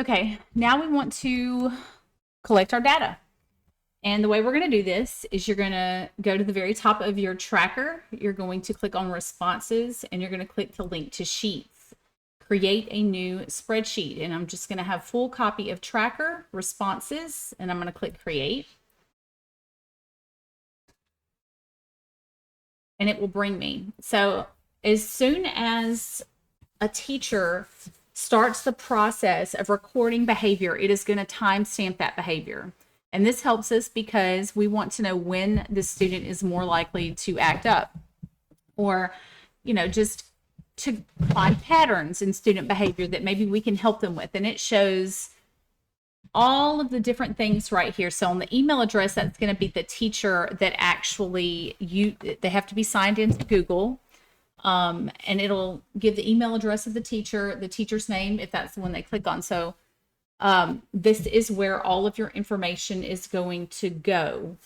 Okay, now we want to collect our data. And the way we're going to do this is you're going to go to the very top of your tracker. You're going to click on responses and you're going to click to link to sheets. Create a new spreadsheet. And I'm just going to have full copy of tracker responses and I'm going to click create. And it will bring me. So as soon as a teacher starts the process of recording behavior, it is going to timestamp that behavior. And this helps us because we want to know when the student is more likely to act up or, just to find patterns in student behavior that maybe we can help them with. And it shows all of the different things right here. So on the email address, that's going to be the teacher that actually they have to be signed into Google. And it'll give the email address of the teacher's name, if that's the one they click on. So this is where all of your information is going to go.